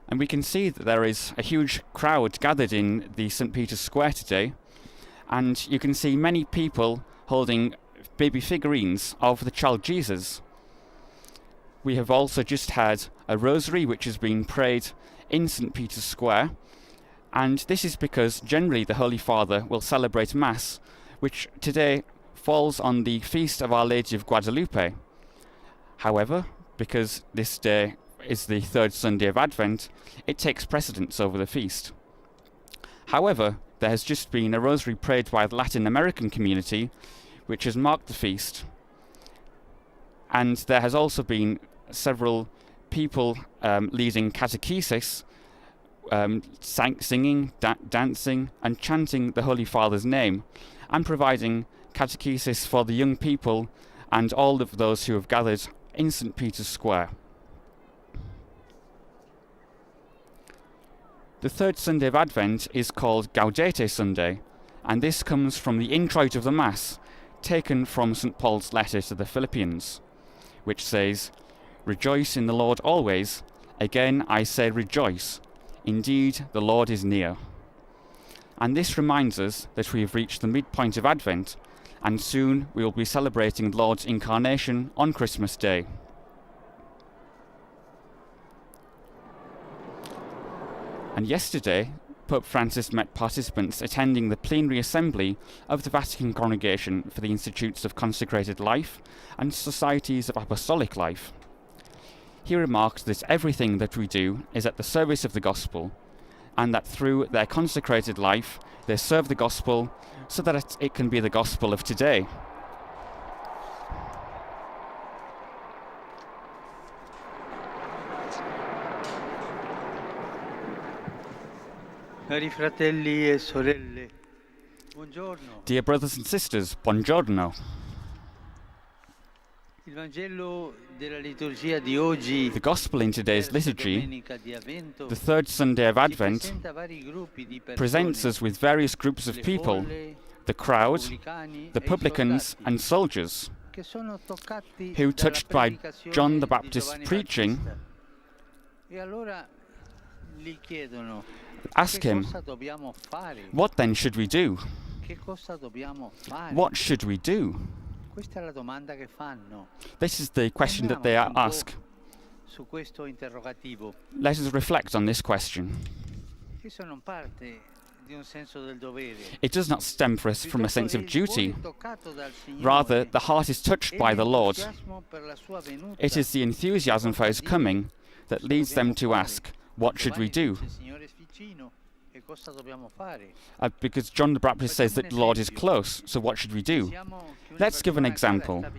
And we can see that there is a huge crowd gathered in the St. Peter's Square today, and you can see many people holding baby figurines of the child Jesus. We have also just had a rosary which has been prayed in St. Peter's Square, and this is because generally the Holy Father will celebrate Mass, which today falls on the feast of Our Lady of Guadalupe. However, because this day is the third Sunday of Advent, it takes precedence over the feast. However, there has just been a rosary prayed by the Latin American community, which has marked the feast, and there has also been several people leading catechesis, singing, dancing and chanting the Holy Father's name, and providing catechesis for the young people and all of those who have gathered in St. Peter's Square. The third Sunday of Advent is called Gaudete Sunday, and this comes from the introit of the Mass, taken from St. Paul's letter to the Philippians, which says, "Rejoice in the Lord always. Again I say rejoice. Indeed, the Lord is near." And this reminds us that we have reached the midpoint of Advent, and soon we will be celebrating the Lord's incarnation on Christmas Day. And yesterday, Pope Francis met participants attending the plenary assembly of the Vatican Congregation for the Institutes of Consecrated Life and Societies of Apostolic Life. He remarked that everything that we do is at the service of the Gospel, and that through their consecrated life they serve the Gospel so that it can be the Gospel of today. Cari fratelli e sorelle, buongiorno. Dear brothers and sisters, buongiorno. Il Vangelo della liturgia di oggi, The Gospel in today's liturgy, domenica di Avvento, the third Sunday of ci Advent, presenta vari gruppi di persone, presents us with various groups of le people, folle, the crowd, pubblicani the e i publicans soldati, and soldiers, che sono toccati who, dalla touched by predicazione John the di Baptist's Giovanni preaching, Battista. E allora gli chiedono: ask che him, cosa dobbiamo fare? "What then should we do? Che cosa dobbiamo fare? What should we do?" Questa è la domanda che fanno. This is the question that they Torniamo un po' ask. su questo interrogativo. Let us reflect on this question. Questo non parte di un senso del dovere. It does not stem for us from a sense of duty. Il cuore toccato dal Signore Rather, the heart is touched e by the Lord. l'entusiasmo per la sua venuta. It is the enthusiasm for his coming that leads them to ask, "What should we do?" Giovanni dice, "Il Signore è vicino, e cosa dobbiamo fare?" Because John the Baptist says that the Lord is close, so what should we do? Let's give an example.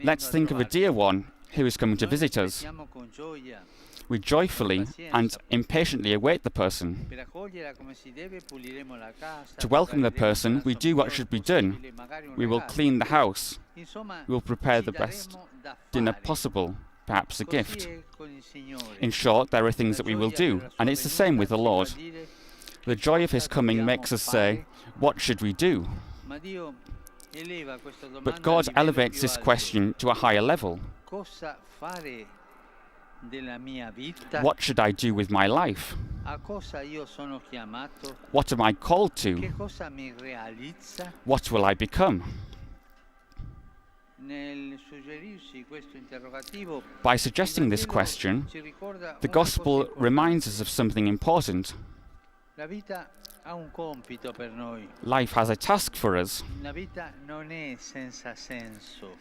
Let's think of a dear one who is coming to visit us. Aspettiamo con gioia. We joyfully and impatiently await the person. Per accoglierla come si deve, puliremo la casa, To welcome the prepareremo person, we do what should be done. magari un We will regalo. clean the house. Insomma, We will prepare ci the best daremo da dinner fare. possible, perhaps a Così gift. è con il Signore. In short, there are things La that we will gioia do, per la and sua it's the same with the venuta Lord. ci fa dire, The joy of his coming makes us say, "What should we do?" ma Dio eleva questa domanda But a God livello elevates più this alto. question to a higher level. Cosa fare della mia vita? What should I do with my life? A cosa io sono chiamato? What am I called Che to? cosa mi realizza? What will I become? Nel suggerirsi questo interrogativo, By suggesting il this Vangelo question, ci ricorda the una cosa Gospel importante. reminds us of something important. La vita ha un compito per noi. Life has a task for us. La vita non è senza senso,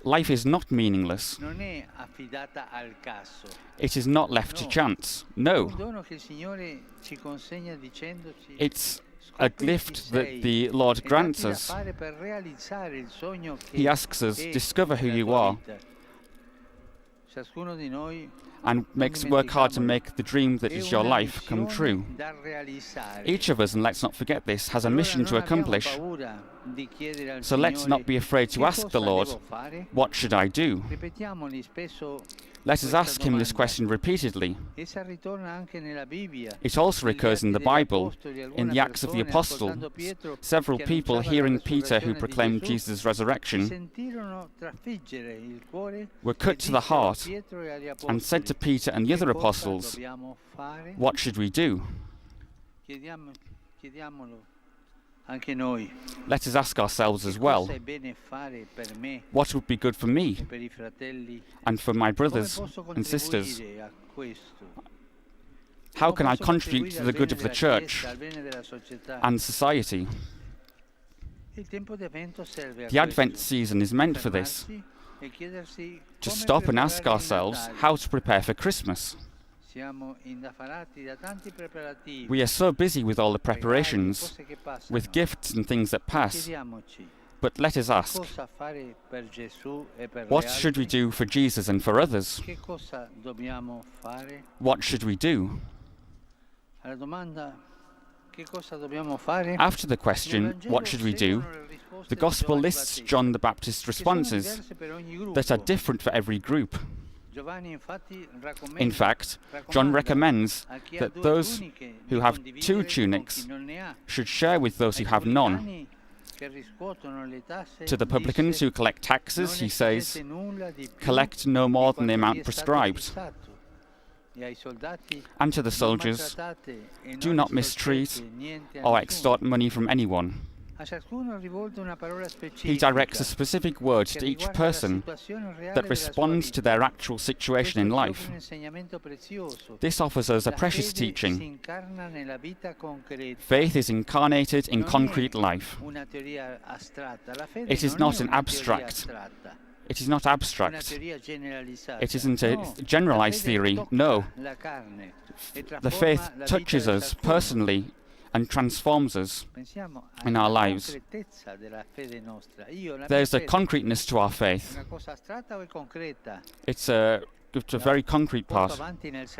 Life is not meaningless. non è affidata al caso. It is not left to No. chance. È un No, dono che il Signore ci consegna dicendoci: it's a "Scopri chi gift that sei the Lord e grants datti da us. fare per realizzare il sogno che He asks us, è discover who la you tua are, vita." Ciascuno di noi and work hard to make the dream that è is your una life come missione true. da realizzare. Each of us, and let's not forget this, has a Allora mission to non abbiamo accomplish. paura di chiedere al So let's Signore, not be afraid to "Che ask the cosa Lord, devo fare?" "What should I do?" Ripetiamoli spesso Let us ask him this question repeatedly. Essa ritorna anche nella Bibbia. It also recurs in the Bible, in the Acts of the Apostles. Several people, hearing Peter who proclaimed Jesus' resurrection, were cut to the heart and said to Peter and the other apostles, "What should we do?" Let us ask ourselves as well, what would be good for me and for my brothers and sisters? How can I contribute to the good of the church and society? The Advent season is meant for this, to stop and ask ourselves how to prepare for Christmas. We are so busy with all the preparations, with gifts and things that pass. But let us ask, what should we do for Jesus and for others? What should we do? After the question, what should we do, the Gospel lists John the Baptist's responses that are different for every group. In fact, John recommends that those who have 2 tunics should share with those who have none. To the publicans who collect taxes, he says, collect no more than the amount prescribed. And to the soldiers, do not mistreat or extort money from anyone. He directs a specific word to each person that responds to their actual situation in life. This offers us a precious teaching. Faith is incarnated in concrete life. It is not an abstract. It is not abstract. It isn't a generalized theory. No. The faith touches us personally and transforms us in our lives. There's a concreteness to our faith. It's a very concrete part. It's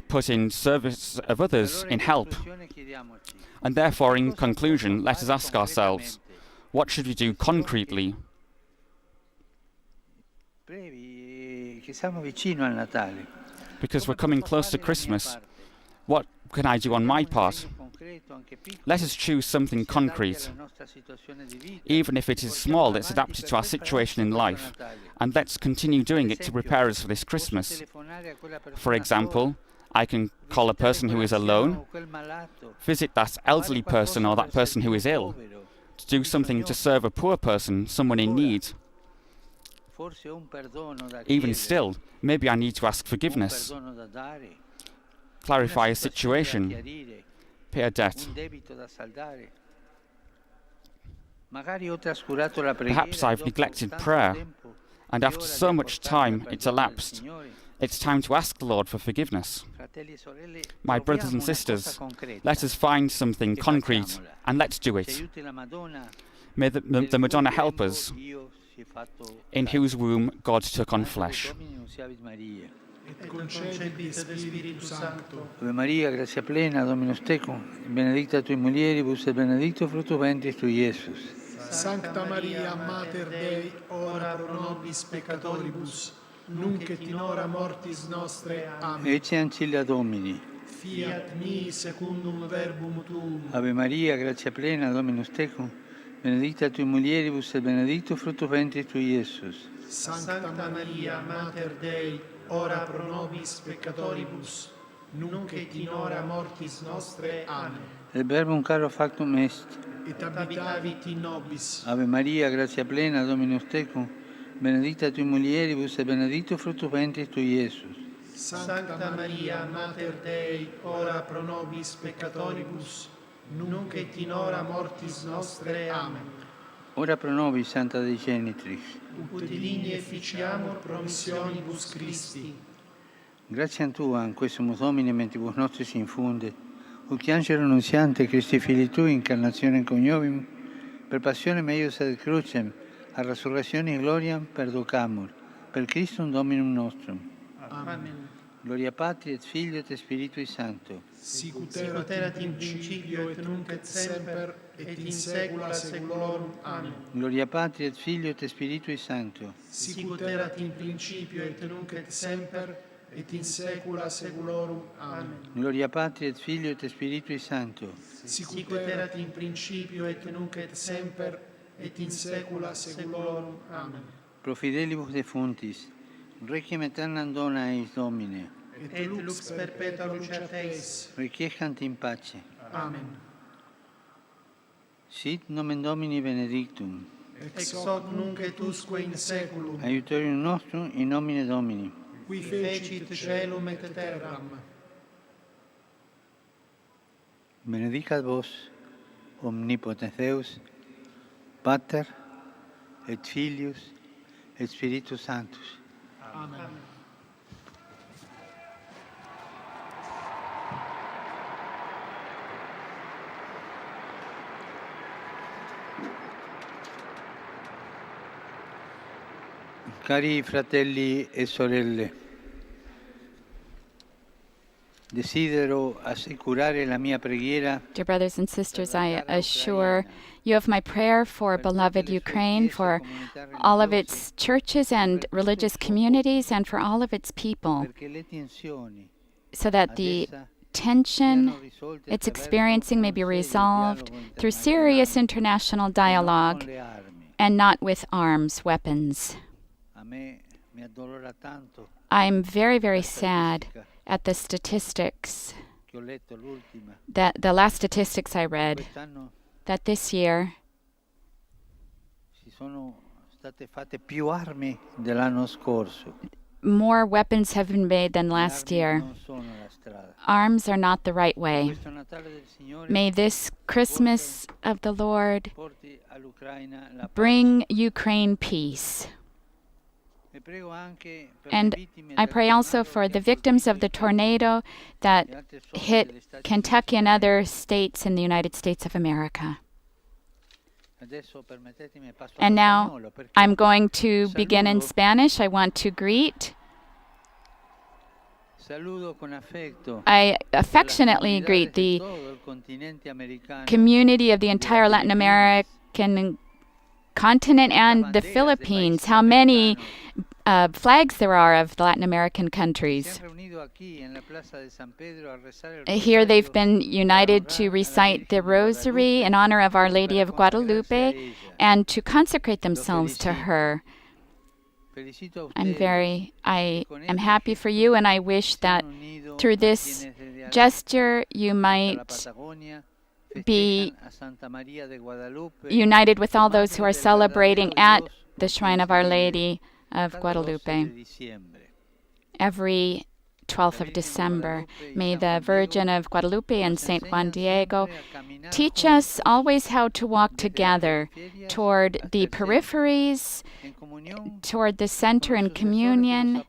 put in service of others, in help. And therefore, in conclusion, let us ask ourselves, what should we do concretely? Because we're coming close to Christmas, what can I do on my part? Let us choose something concrete, even if it is small, that's adapted to our situation in life, and let's continue doing it to prepare us for this Christmas. For example, I can call a person who is alone, visit that elderly person or that person who is ill, to do something to serve a poor person, someone in need. Even still, maybe I need to ask forgiveness, clarify a situation, pay a debt. Perhaps I've neglected prayer, and after so much time it's elapsed, it's time to ask the Lord for forgiveness. My brothers and sisters, let us find something concrete, and let's do it. May the Madonna help us, in whose womb God took on flesh. Et concebi Spiritus Sancto. Ave Maria, grazia plena, Dominus tecum, benedicta tui mulieribus, et benedictus fructus ventris tui, Iesus. Sancta Maria, Mater Dei, ora pro nobis peccatoribus, nunc et in hora mortis nostre. Amen. Ecce ancilla Domini. Fiat mi secundum verbum tuum. Ave Maria, grazia plena, Dominus tecum, benedicta tui mulieribus, et benedictus fructus ventris tui, Iesus. Sancta Maria, Mater Dei, ora pro nobis peccatoribus, nunc et in hora mortis nostre. Amen. El verbum caro factum est. Et habitavit in nobis. Ave Maria, grazia plena, Dominus tecum, benedicta tui mulieribus, et benedictus fructus ventris tui, Iesus. Sancta Maria, Mater Dei, ora pro nobis peccatoribus, nunc et in hora mortis nostre. Amen. Ora pro nobis, Santa Dei Genitrix. Ut digni efficiamur promissionibus Christi. Gratiam Tua, in questo Domine, mentibus nostris infunde, ut che angelo annunziante Christi Filii Tui, incarnazione coniovim, per passione meius ad crucem, a resurrezione gloriam perducamur, per Christum Dominum nostrum. Amen. Gloria Patri et Filio et Spiritui Sancto. Sicut erat in principio et nunc et semper et in saecula saeculorum. Amen. Gloria Patri et Filio et Spiritui Sancto. Sicut erat in principio et nunc et semper et in saecula saeculorum. Amen. Gloria Patri et Filio et Spiritui Sancto. Sicut erat in principio et nunc et semper et in saecula saeculorum. Amen. Pro fidelibus defuntis, requiem aeternam dona eis Domine. Et lux perpetua luceat eis. Requiescant in pace. Amen. Sit nomen Domini benedictum. Ex hoc nunc et usque in saeculum. Aiutorium nostrum in nomine Domini. Qui fecit caelum et terram. Benedicat vos, omnipotens Deus, Pater et Filius et Spiritus Sanctus. Amen. Cari fratelli e sorelle, desidero assicurare la mia preghiera Dear brothers and sisters, I assure you of my prayer for beloved Ukraine, for all of its churches and religious communities, and for all of its people, perché le tensioni so that the tension it's experiencing may be resolved through serious international dialogue and not with arms, weapons. I'm very, very sad at the statistics, that the last statistics I read, that this year ci sono state fatte più armi dell'anno scorso. more weapons have been made than last year. Non sono la strada. Arms are not the right way. Questo Natale del Signore May this Christmas of the Lord porti all'Ucraina la pace. bring Ukraine peace. E prego anche per And le vittime I del pray also tornado for che the ha victims of colpito the i tornado that e altre zone hit degli Stati Kentucky and other states in the United States of America. Uniti. Adesso permettetemi passo And now all'spagnolo, perché I'm going to begin in saludo- Spanish. I want to greet, saludo con affetto I affectionately la comunidad greet de the todo el continente americano, community of the entire Latin American continent and the Philippines. How many flags there are of the Latin American se countries. han reunido aquí en la Plaza de San Pedro a rezar el Here they've rosario been united to recite the Rosary in honor of Our Lady of Guadalupe and to consecrate themselves to her. Felicito a I ustedes am happy for you, and I wish se that han unido through a this quienes desde gesture you hasta la might Patagonia be festejan a Santa María de Guadalupe, united with all those who are Madre del celebrating verdadero at Dios, the shrine of Our Lady of cada 12 Guadalupe de diciembre. every 12th of December. May the Virgin of Guadalupe and Saint Juan Diego teach us always how to walk together toward the peripheries, toward the center in communion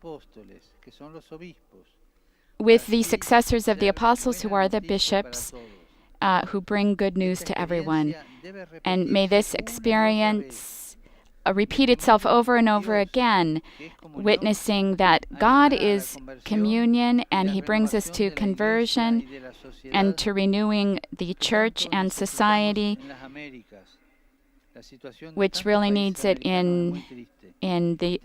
with the successors of the apostles who are the bishops, who bring good news to everyone. And may this experience repeat itself over and over again, witnessing that God is communion and He brings us to conversion and to renewing the church and society, which really needs it in the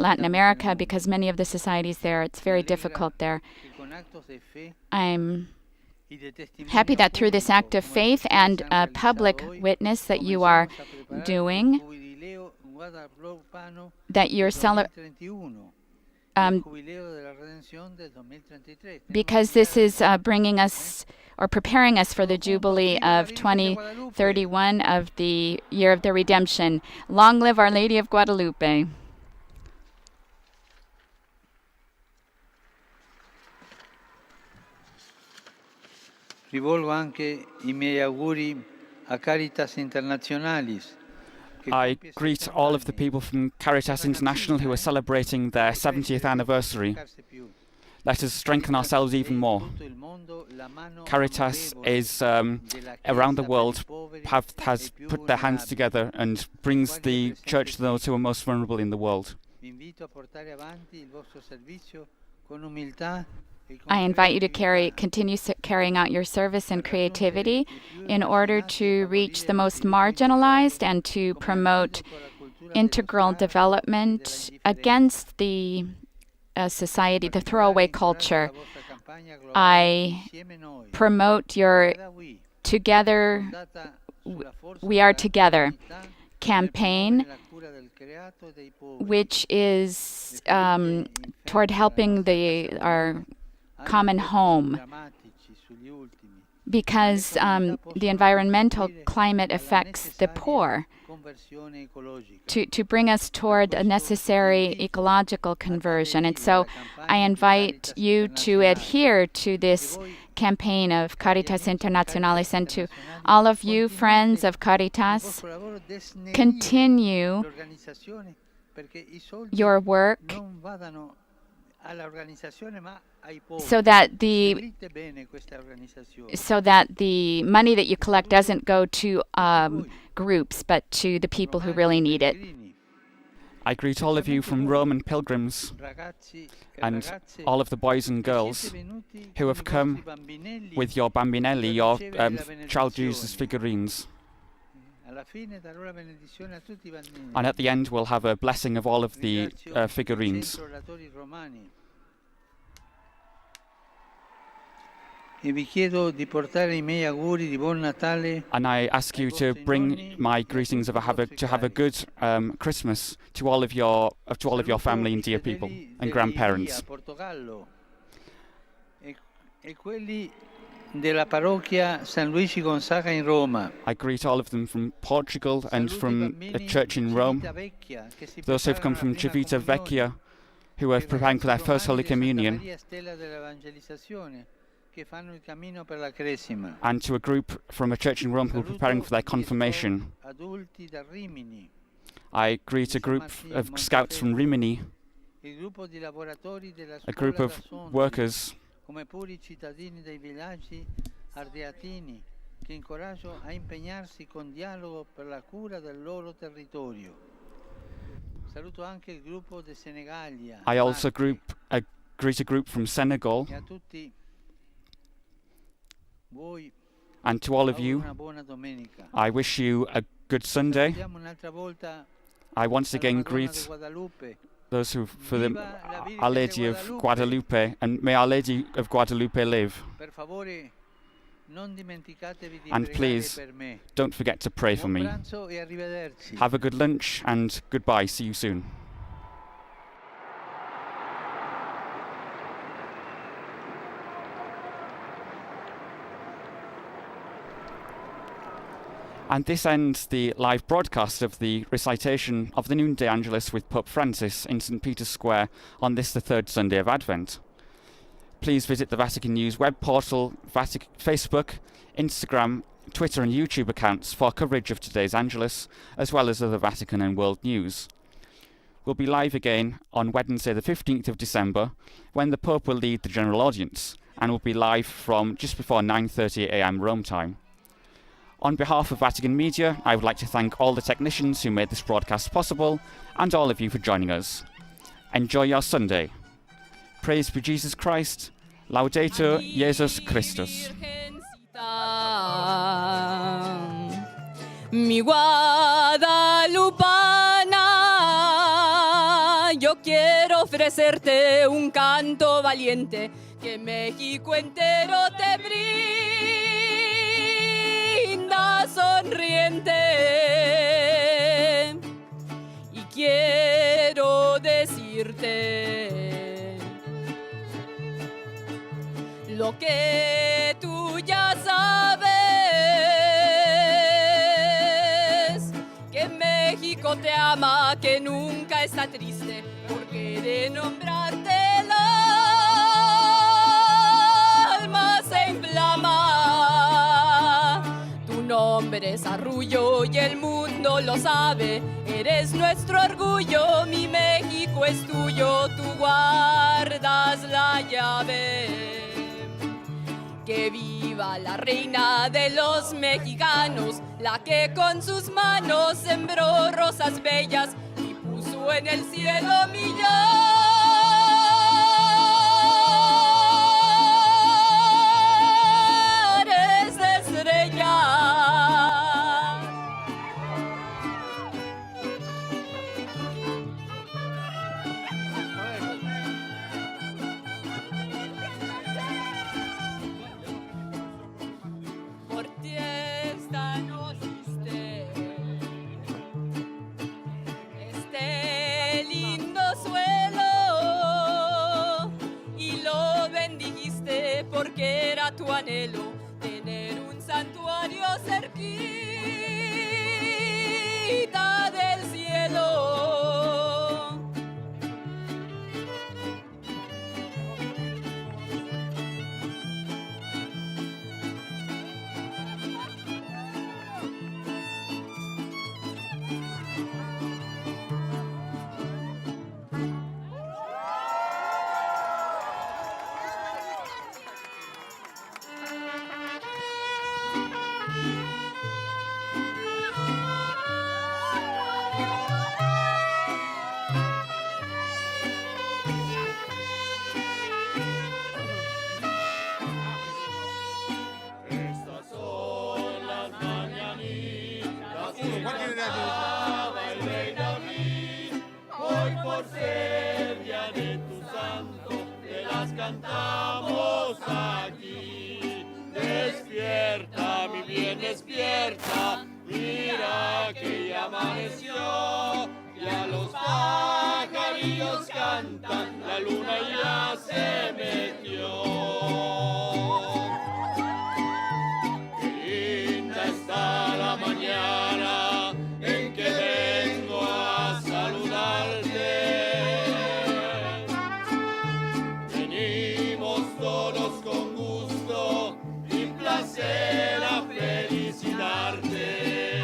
Latin America, because many of the societies there, it's very difficult there. I'm happy that through this act of faith and public witness that you are doing, that you're because this is bringing us or preparing us for the Jubilee of 2031 of the Year of the Redemption. Long live Our Lady of Guadalupe. Rivolgo anche i miei auguri a Caritas Internationalis. I greet all of the people from Caritas International who are celebrating their 70th anniversary. Let us strengthen ourselves even more. Caritas is around the world, has put their hands together and brings the church to those who are most vulnerable in the world. I invite you to continue carrying out your service and creativity in order to reach the most marginalized and to promote integral development against the society, the throwaway culture. I promote your Together, We Are Together campaign, which is toward helping our common home, because the environmental climate affects the poor, to bring us toward a necessary ecological conversion. And so I invite you to adhere to this campaign of Caritas Internationalis, and to all of you friends of Caritas, continue your work so that the money that you collect doesn't go to groups, but to the people who really need it. I greet all of you from Roman pilgrims and all of the boys and girls who have come with your bambinelli, your child Jesus figurines. And at the end, we'll have a blessing of all of the figurines. And I ask you to bring my greetings to have a good Christmas to all of your family and dear people and grandparents. I greet all of them from Portugal and from a church in Rome. Those who have come from Civita Vecchia, who are preparing for their first Holy Communion, and to a group from a church in Rome who are preparing for their confirmation. I greet a group of scouts from Rimini, a group of workers, I also greet a group from Senegal. And to all of you, I wish you a good Sunday. I once again greet those who, for the Our Lady of Guadalupe, and may Our Lady of Guadalupe live. And please, don't forget to pray for me. Have a good lunch, and goodbye. See you soon. And this ends the live broadcast of the recitation of the Noonday Angelus with Pope Francis in St. Peter's Square on this, the third Sunday of Advent. Please visit the Vatican News web portal, Facebook, Instagram, Twitter and YouTube accounts for coverage of today's Angelus, as well as other Vatican and world news. We'll be live again on Wednesday the 15th of December, when the Pope will lead the general audience, and will be live from just before 9:30 a.m. Rome time. On behalf of Vatican Media, I would like to thank all the technicians who made this broadcast possible, and all of you for joining us. Enjoy your Sunday. Praise be Jesus Christ. Laudetur Jesus Christus. Mi Guadalupana, yo quiero ofrecerte un canto valiente que México entero te brinda sonriente. Y quiero decirte lo que tú ya sabes, que México te ama, que nunca está triste, porque de nombrarte el alma se inflama. Tu nombre es Arrullo y el mundo lo sabe, eres nuestro orgullo, mi México es tuyo, tú guardas la llave. Que viva la reina de los mexicanos, la que con sus manos sembró rosas bellas y puso en el cielo mi llave. porque era tu anhelo tener un santuario cerquita del cielo. Cantamos aquí, despierta, mi bien, despierta, mira que ya amaneció, ya los pajarillos cantan, la luna ya se metió. Qué linda está la mañana en que vengo a saludarte. Todos con gusto y placer a felicitarte.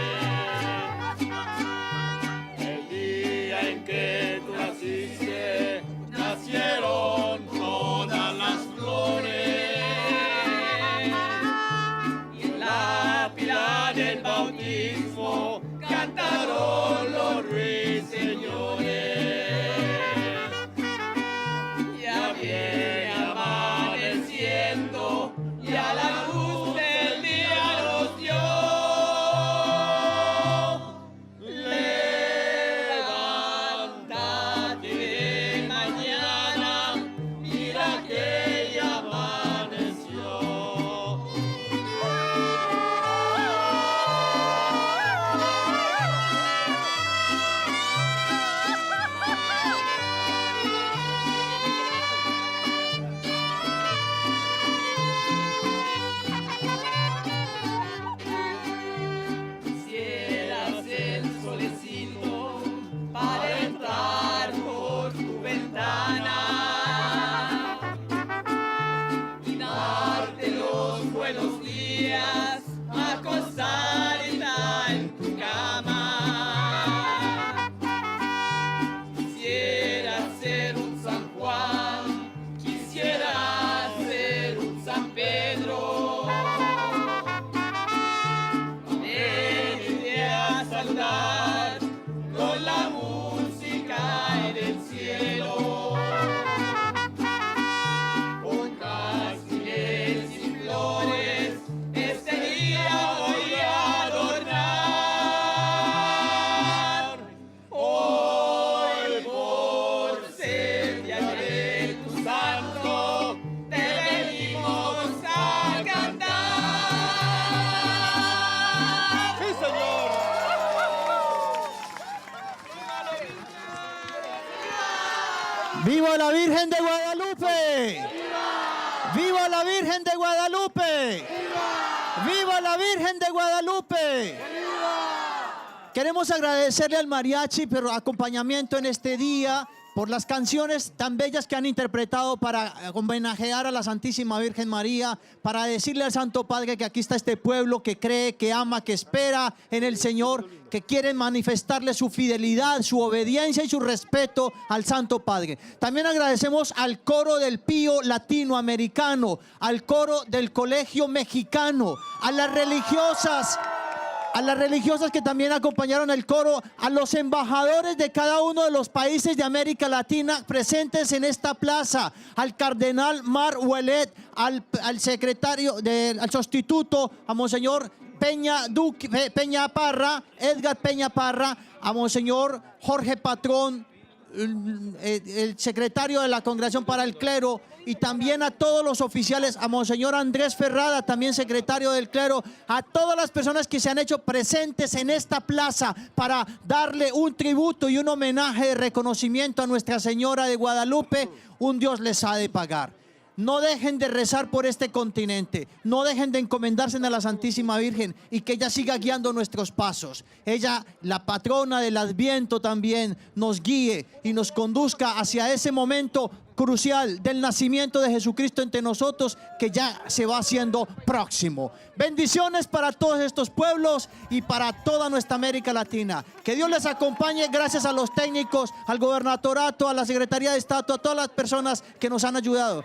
El día en que tú naciste, nacieron todas las flores. Y en la pila del bautismo cantaron los ruiseñores. Ya viene amaneciendo y a la luz del día nos dio. Levántate de mañana, mira que ya amaneció. Quisieras el solecito para entrar por tu ventana y darte los buenos días, acostarte en tu cama. Quisieras ser un San Juan, quisieras ser un San Pedro. Venirte a saludar con la música del cielo, con casquiles y flores, este día voy a adornar. Hoy por ser día de tu santo, te venimos a cantar. ¡Sí, Señor! ¡Viva la Virgen de Guadalupe! ¡Viva la Virgen de Guadalupe! ¡Viva la Virgen de Guadalupe! Queremos agradecerle al mariachi por acompañamiento en este día, por las canciones tan bellas que han interpretado para homenajear a la Santísima Virgen María, para decirle al Santo Padre que aquí está este pueblo que cree, que ama, que espera en el Señor, que quiere manifestarle su fidelidad, su obediencia y su respeto al Santo Padre. También agradecemos al coro del Pío Latinoamericano, al coro del Colegio Mexicano, a las religiosas que también acompañaron el coro, a los embajadores de cada uno de los países de América Latina presentes en esta plaza, al cardenal Mar Ouellet, al secretario, al sustituto, a Monseñor Peña Parra, Edgar Peña Parra, a Monseñor Jorge Patrón, el secretario de la Congregación para el Clero, y también a todos los oficiales, a Monseñor Andrés Ferrada, también secretario del Clero, a todas las personas que se han hecho presentes en esta plaza para darle un tributo y un homenaje de reconocimiento a Nuestra Señora de Guadalupe. Un Dios les ha de pagar. no dejen de rezar por este continente, no dejen de encomendarse a la Santísima Virgen y que ella siga guiando nuestros pasos. Ella, la patrona del Adviento, también nos guíe y nos conduzca hacia ese momento crucial del nacimiento de Jesucristo entre nosotros, que ya se va haciendo próximo. Bendiciones para todos estos pueblos y para toda nuestra América Latina. Que Dios les acompañe. Gracias a los técnicos, al gobernatorato, a la Secretaría de Estado, a todas las personas que nos han ayudado.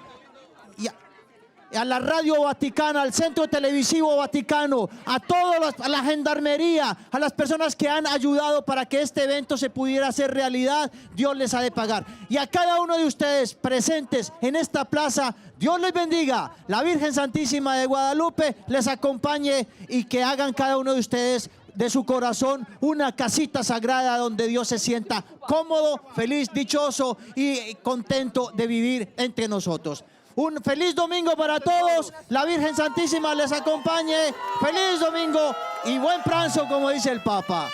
Y a la Radio Vaticana, al Centro Televisivo Vaticano, a la Gendarmería, a las personas que han ayudado para que este evento se pudiera hacer realidad. Dios les ha de pagar. Y a cada uno de ustedes presentes en esta plaza, Dios les bendiga. La Virgen Santísima de Guadalupe les acompañe y que hagan cada uno de ustedes de su corazón una casita sagrada donde Dios se sienta cómodo, feliz, dichoso y contento de vivir entre nosotros. Un feliz domingo para todos. La Virgen Santísima les acompañe. Feliz domingo y buen pranzo, como dice el Papa.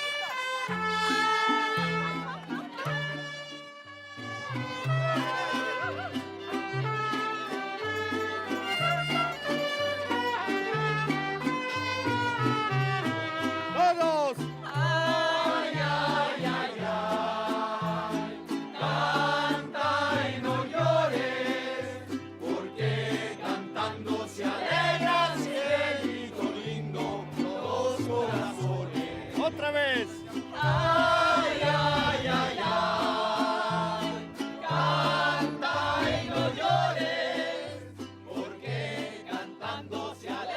¡Todos! Otra vez. Ay, ay, ay, ay.